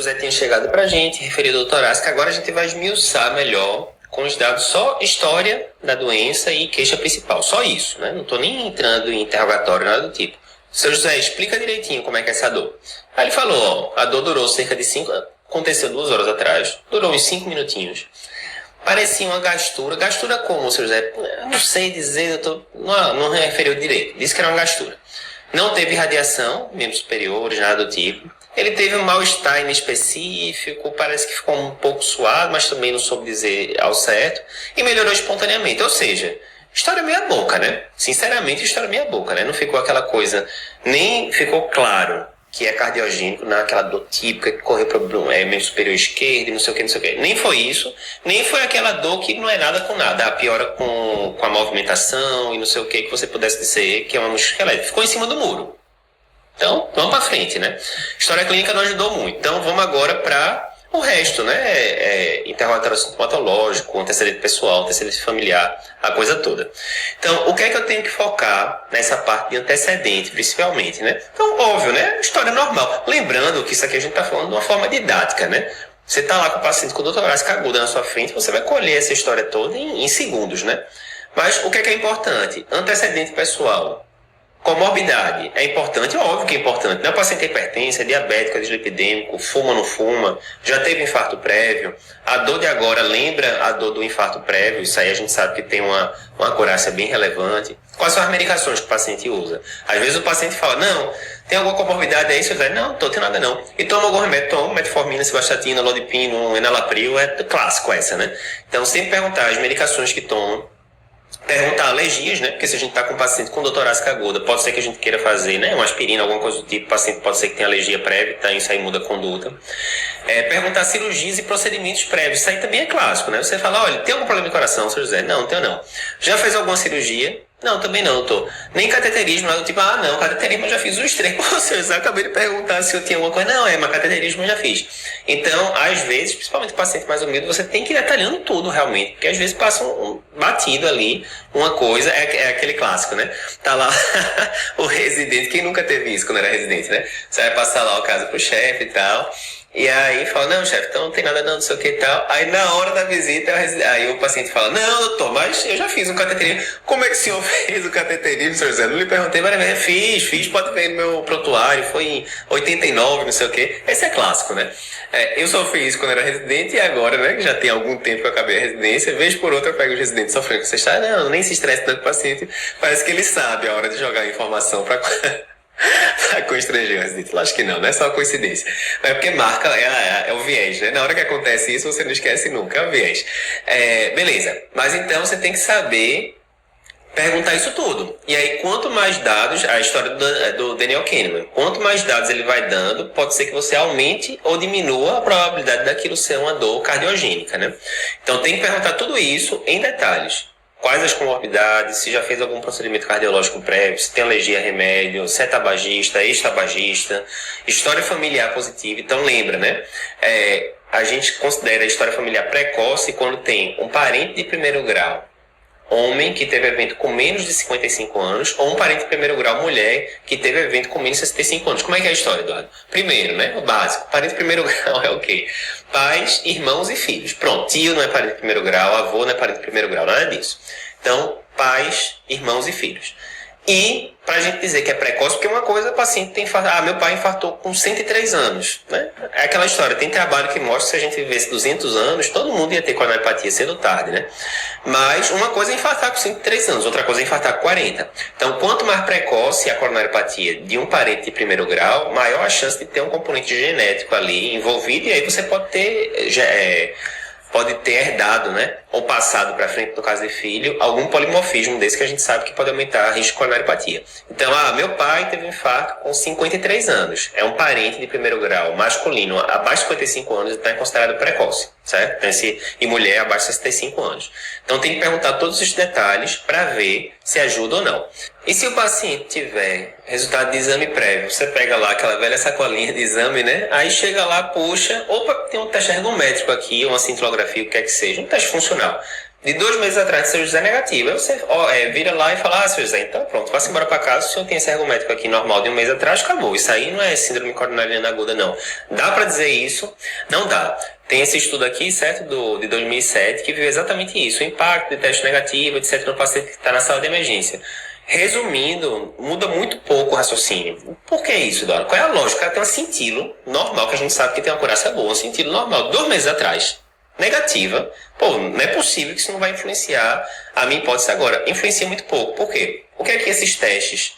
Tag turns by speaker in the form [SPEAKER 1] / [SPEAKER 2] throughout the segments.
[SPEAKER 1] José tinha chegado pra gente, referido ao torácica. Agora a gente vai esmiuçar melhor com os dados só história da doença e queixa principal. Só isso, né? Não tô nem entrando em interrogatório, nada do tipo. Seu José, explica direitinho como é que é essa dor. Aí ele falou, ó, a dor durou cerca de 5... Aconteceu 2 horas atrás. Durou uns 5 minutinhos. Parecia uma gastura. Gastura como, seu José? Eu não sei dizer, não referiu direito. Disse que era uma gastura. Não teve radiação, membros superiores, nada do tipo. Ele teve um mal-estar inespecífico, parece que ficou um pouco suado, mas também não soube dizer ao certo. E melhorou espontaneamente. Ou seja, história meia boca, né? Sinceramente, história meia boca, né? Não ficou aquela coisa, nem ficou claro que é cardiogênico, naquela dor típica que correu para o membro superior esquerdo e não sei o que, não sei o que. Nem foi isso, nem foi aquela dor que não é nada com nada, a piora com a movimentação e não sei o que você pudesse dizer que é uma musculoesquelética. Ficou em cima do muro. Então, vamos para frente, né? História clínica não ajudou muito. Então, vamos agora para o resto, né? Interrogatório sintomatológico, antecedente pessoal, antecedente familiar, a coisa toda. Então, o que é que eu tenho que focar nessa parte de antecedente, principalmente, né? Então, óbvio, né? História normal. Lembrando que isso aqui a gente está falando de uma forma didática, né? Você está lá com o paciente com dor torácica aguda na sua frente, você vai colher essa história toda em segundos, né? Mas o que é importante? Antecedente pessoal. Comorbidade é importante, óbvio que é importante. Não é paciente hipertenso, é diabético, é dislipidêmico, fuma ou não fuma, já teve infarto prévio. A dor de agora lembra a dor do infarto prévio, isso aí a gente sabe que tem uma acurácia bem relevante. Quais são as medicações que o paciente usa? Às vezes o paciente fala, não, tem alguma comorbidade aí? Você vai, não, não tem nada não. E toma algum remédio, toma metformina, cibastatina, lodipino, enalapril, é clássico essa, né? Então sempre perguntar as medicações que tomam. Perguntar alergias, né? Porque se a gente está com um paciente com dor torácica aguda, pode ser que a gente queira fazer, né? Uma aspirina, alguma coisa do tipo. O paciente pode ser que tenha alergia prévia, então isso aí muda a conduta. Perguntar cirurgias e procedimentos prévios. Isso aí também é clássico, né? Você fala, olha, tem algum problema de coração, seu José? Não, não tenho não. Já fez alguma cirurgia? Não, também não, doutor. Nem cateterismo, do tipo, não, cateterismo eu já fiz os 3. Pô, seu José, acabei de perguntar se eu tinha alguma coisa. Não, mas cateterismo eu já fiz. Então, às vezes, principalmente o paciente mais humilde, você tem que ir detalhando tudo realmente, porque às vezes passa um batido ali, uma coisa, é aquele clássico, né? Tá lá o residente, quem nunca teve isso quando era residente, né? Você vai passar lá o caso pro chefe e tal. E aí fala, não, chefe, então não tem nada não sei o que e tal. Aí na hora da visita, aí o paciente fala, não, doutor, mas eu já fiz um cateterismo. Como é que o senhor fez o cateterismo, senhor José? Não lhe perguntei, mas fiz, pode ver no meu prontuário, foi em 89, não sei o que. Esse é clássico, né? Eu sofri isso quando era residente e agora, né, que já tem algum tempo que eu acabei a residência, vez por outra eu pego os residentes sofrendo com esse estado. Não, nem se estresse tanto com o paciente, parece que ele sabe a hora de jogar a informação para constranger o residente. Acho que não é só coincidência. É porque marca, é o viés, né? Na hora que acontece isso, você não esquece nunca, é o viés. Beleza, mas então você tem que saber perguntar isso tudo. E aí, quanto mais dados, a história do Daniel Kahneman, quanto mais dados ele vai dando, pode ser que você aumente ou diminua a probabilidade daquilo ser uma dor cardiogênica, né? Então tem que perguntar tudo isso em detalhes. Quais as comorbidades, se já fez algum procedimento cardiológico prévio, se tem alergia a remédio, se é tabagista, ex-tabagista, história familiar positiva. Então lembra, né? A gente considera a história familiar precoce quando tem um parente de primeiro grau, homem que teve evento com menos de 55 anos, ou um parente de primeiro grau, mulher, que teve evento com menos de 65 anos. Como é que é a história, Eduardo? Primeiro, né? O básico. Parente de primeiro grau é o quê? Pais, irmãos e filhos. Pronto. Tio não é parente de primeiro grau, avô não é parente de primeiro grau, nada disso. Então, pais, irmãos e filhos. E, pra gente dizer que é precoce, porque uma coisa, o paciente tem infarto. Meu pai infartou com 103 anos, né? É aquela história, tem trabalho que mostra que se a gente vivesse 200 anos, todo mundo ia ter coronariopatia cedo ou tarde, né? Mas uma coisa é infartar com 103 anos, outra coisa é infartar com 40. Então, quanto mais precoce a coronariopatia de um parente de primeiro grau, maior a chance de ter um componente genético ali envolvido, e aí você pode ter herdado, né, ou passado para frente, no caso de filho, algum polimorfismo desse que a gente sabe que pode aumentar o risco de coronariopatia. Então, meu pai teve um infarto com 53 anos. É um parente de primeiro grau masculino abaixo de 55 anos, então é considerado precoce, certo? E mulher abaixo de 65 anos. Então, tem que perguntar todos os detalhes para ver se ajuda ou não. E se o paciente tiver resultado de exame prévio, você pega lá aquela velha sacolinha de exame, né? Aí chega lá, puxa, opa, tem um teste ergométrico aqui, uma cintilografia, o que quer que seja, um teste funcional. de 2 meses atrás, seu José negativo. Aí você vira lá e fala, seu José, então pronto, vá-se embora para casa, o senhor tem esse argumento aqui normal de 1 mês atrás, acabou. Isso aí não é síndrome coronariana aguda, não. Dá para dizer isso? Não dá. Tem esse estudo aqui, certo, de 2007, que viu exatamente isso, o impacto de teste negativo, etc, no paciente que está na sala de emergência. Resumindo, muda muito pouco o raciocínio. Por que isso, Dora? Qual é a lógica? Ela tem um cintilo normal, que a gente sabe que tem uma acurácia boa, um cintilo normal, 2 meses atrás, negativa. Pô, não é possível que isso não vai influenciar a minha hipótese agora. Influencia muito pouco. Por quê? O que é que esses testes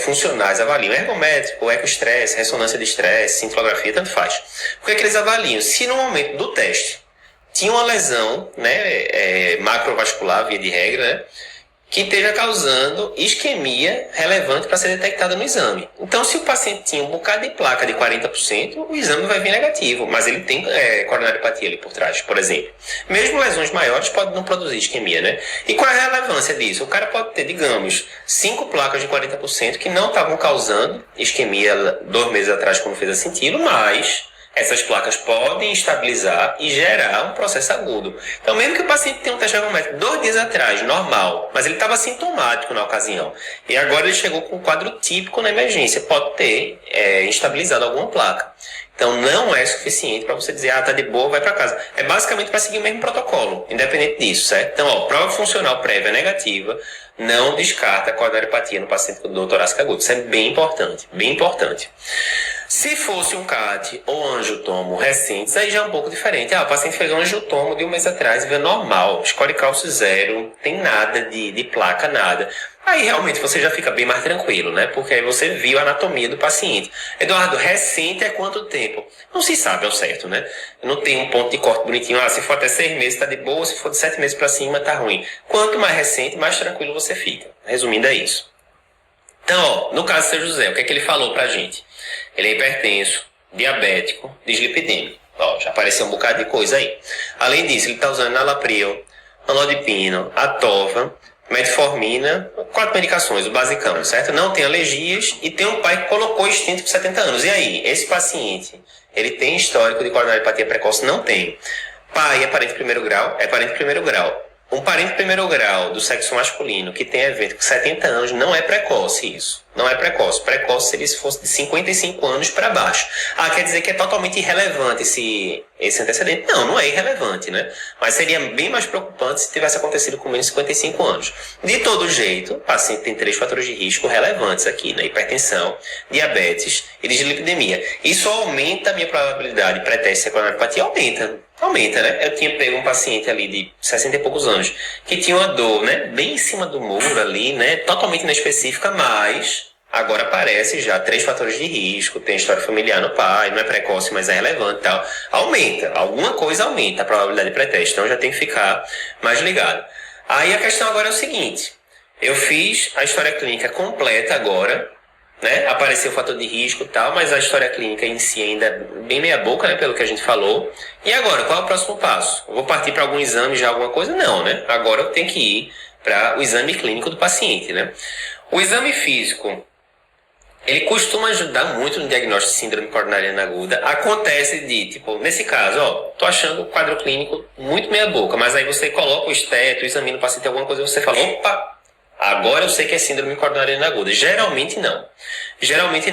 [SPEAKER 1] funcionais avaliam? Ergométrico, ecoestresse, ressonância de estresse, cintilografia, tanto faz. O que é que eles avaliam? Se no momento do teste tinha uma lesão, né, macrovascular, via de regra, né, que esteja causando isquemia relevante para ser detectada no exame. Então, se o paciente tinha um bocado de placa de 40%, o exame vai vir negativo, mas ele tem coronariopatia ali por trás, por exemplo. Mesmo lesões maiores podem não produzir isquemia, né? E qual é a relevância disso? O cara pode ter, digamos, 5 placas de 40% que não estavam causando isquemia 2 meses atrás quando fez a cintilo, mas essas placas podem estabilizar e gerar um processo agudo. Então, mesmo que o paciente tenha um teste ergométrico 2 dias atrás, normal, mas ele estava sintomático na ocasião, e agora ele chegou com um quadro típico na emergência, pode ter instabilizado alguma placa. Então, não é suficiente para você dizer, tá de boa, vai para casa. É basicamente para seguir o mesmo protocolo, independente disso, certo? Então, prova funcional prévia negativa, não descarta a coronariopatia no paciente com dor torácica aguda. Isso é bem importante, bem importante. Se fosse um CAT ou angiotomo recentes, aí já é um pouco diferente. O paciente fez um angiotomo de 1 mês atrás e veio normal, score cálcio 0, tem nada de placa, nada. Aí realmente você já fica bem mais tranquilo, né? Porque aí você viu a anatomia do paciente. Eduardo, recente é quanto tempo? Não se sabe ao certo, né? Não tem um ponto de corte bonitinho. Se for até 6 meses tá de boa, se for de 7 meses para cima tá ruim. Quanto mais recente, mais tranquilo você fica. Resumindo, é isso. Então, no caso do seu José, o que é que ele falou pra gente? Ele é hipertenso, diabético, dislipidêmico. Já apareceu um bocado de coisa aí. Além disso, ele está usando nalapril, amlodipino, atova, metformina, 4 medicações, o basicão, certo? Não tem alergias e tem um pai que colocou stent com 70 anos. E aí, esse paciente, ele tem histórico de coronariopatia precoce? Não tem. Pai é parente de primeiro grau? É parente de primeiro grau. Um parente de primeiro grau do sexo masculino que tem evento com 70 anos não é precoce isso. Não é precoce. Precoce seria se fosse de 55 anos para baixo. Quer dizer que é totalmente irrelevante esse antecedente? Não, não é irrelevante, né? Mas seria bem mais preocupante se tivesse acontecido com menos de 55 anos. De todo jeito, o paciente tem 3 fatores de risco relevantes aqui, né? Hipertensão, diabetes e dislipidemia. Isso aumenta a minha probabilidade de pré-teste de coronariopatia? Aumenta, né? Eu tinha pego um paciente ali de 60 e poucos anos que tinha uma dor, né? Bem em cima do muro ali, né? Totalmente inespecífica, mas agora aparece já 3 fatores de risco, tem história familiar no pai, não é precoce, mas é relevante e tal. Aumenta, alguma coisa aumenta a probabilidade de pré-teste, então já tem que ficar mais ligado. Aí a questão agora é o seguinte, eu fiz a história clínica completa agora, né? Apareceu o fator de risco e tal, mas a história clínica em si ainda é bem meia boca, né? Pelo que a gente falou. E agora, qual é o próximo passo? Eu vou partir para algum exame já, alguma coisa? Não, né? Agora eu tenho que ir para o exame clínico do paciente, né? O exame físico, ele costuma ajudar muito no diagnóstico de síndrome coronariana aguda. Acontece de, tipo, nesse caso, tô achando o quadro clínico muito meia boca, mas aí você coloca o esteto, examina o paciente alguma coisa e você fala, opa, agora eu sei que é síndrome coronariana aguda. Geralmente não. Geralmente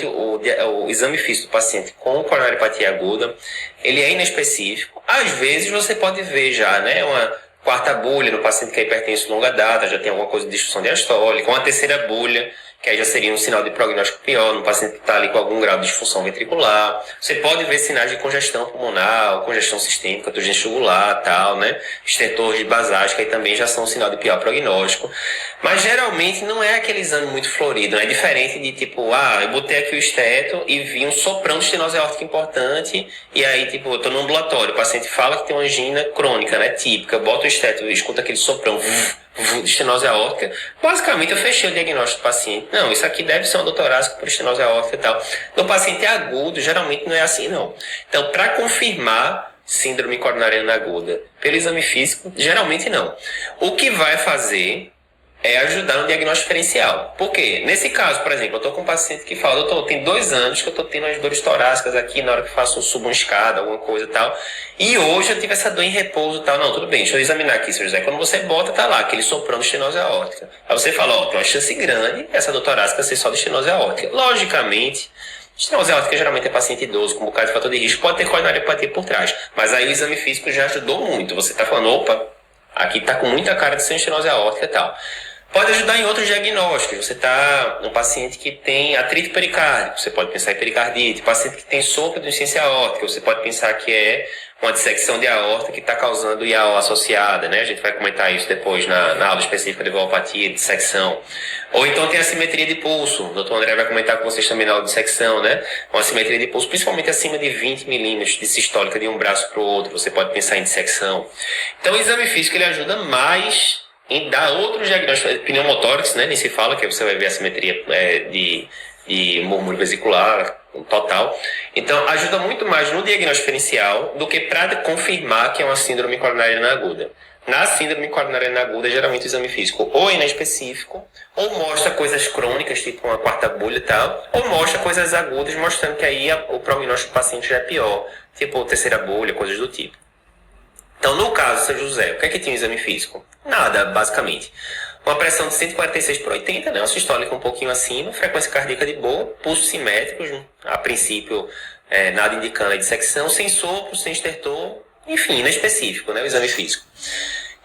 [SPEAKER 1] o exame físico do paciente com coronariopatia aguda, ele é inespecífico. Às vezes você pode ver já, né, uma 4ª bolha no paciente que é hipertenso de longa data, já tem alguma coisa de disfunção diastólica, uma 3ª bolha, que aí já seria um sinal de prognóstico pior, no paciente que está ali com algum grau de disfunção ventricular. Você pode ver sinais de congestão pulmonar, congestão sistêmica, turgência jugular, tal, né? Estentor de basais, que aí também já são um sinal de pior prognóstico. Mas geralmente não é aquele exame muito florido, né? É diferente de tipo, eu botei aqui o esteto e vi um soprão de estenose aórtica importante, e aí tipo, eu tô no ambulatório, o paciente fala que tem uma angina crônica, né? Típica, bota o esteto e escuta aquele soprão, de estenose aórtica, basicamente eu fechei o diagnóstico do paciente. Não, isso aqui deve ser uma dor torácica por estenose aórtica e tal. No paciente agudo, geralmente não é assim, não. Então, para confirmar síndrome coronariana aguda pelo exame físico, geralmente não. O que vai fazer é ajudar no diagnóstico diferencial. Por quê? Nesse caso, por exemplo, eu estou com um paciente que fala, doutor, tem 2 anos que eu estou tendo as dores torácicas aqui na hora que subo uma escada, alguma coisa e tal, e hoje eu tive essa dor em repouso e tal. Não, tudo bem, deixa eu examinar aqui, seu José. Quando você bota, tá lá, aquele soprando estenose aórtica. Aí você fala, ó, tem uma chance grande essa dor torácica ser só de estenose aórtica. Logicamente, estenose aórtica geralmente é paciente idoso, com um bocado de fator de risco, pode ter coronariopatia por trás. Mas aí o exame físico já ajudou muito. Você está falando, opa, aqui está com muita cara de ser estenose aórtica e tal. Pode ajudar em outros diagnósticos. Você está um paciente que tem atrito pericárdico, você pode pensar em pericardite. Paciente que tem sopro de insuficiência aórtica, você pode pensar que é uma dissecção de aorta que está causando IAO associada, né? A gente vai comentar isso depois na aula específica de valvopatia, dissecção. Ou então tem assimetria de pulso. O doutor André vai comentar com vocês também na aula de dissecção, né? Uma assimetria de pulso, principalmente acima de 20 milímetros de sistólica de um braço para o outro. Você pode pensar em dissecção. Então o exame físico ele ajuda mais em dar outros diagnósticos. Pneumotórax, né? Nem se fala, que você vai ver a simetria de murmúrio vesicular total. Então, ajuda muito mais no diagnóstico diferencial do que para confirmar que é uma síndrome coronariana aguda. Na síndrome coronariana aguda, geralmente o exame físico ou é inespecífico, ou mostra coisas crônicas, tipo uma quarta bolha e tal, ou mostra coisas agudas, mostrando que aí o prognóstico do paciente já é pior, tipo terceira bolha, coisas do tipo. Então, no caso do São José, o que é que tinha o exame físico? Nada, basicamente. Uma pressão de 146/80, né? Uma sistólica um pouquinho acima, frequência cardíaca de boa, pulsos simétricos, a princípio nada indicando a dissecção, sem sopro, sem estertor, enfim, inespecífico, né? O exame físico.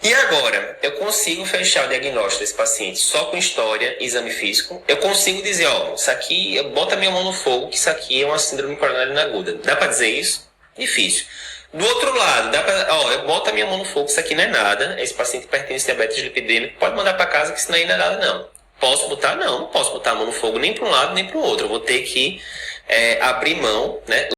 [SPEAKER 1] E agora, eu consigo fechar o diagnóstico desse paciente só com história e exame físico. Eu consigo dizer, ó, isso aqui, bota minha mão no fogo, que isso aqui é uma síndrome coronariana aguda. Dá para dizer isso? Difícil. Do outro lado, eu boto a minha mão no fogo, isso aqui não é nada, esse paciente pertence a diabetes lipidêmico, pode mandar para casa que isso aí não é nada não. Posso botar? Não posso botar a mão no fogo nem para um lado nem para o outro, eu vou ter que abrir mão, né?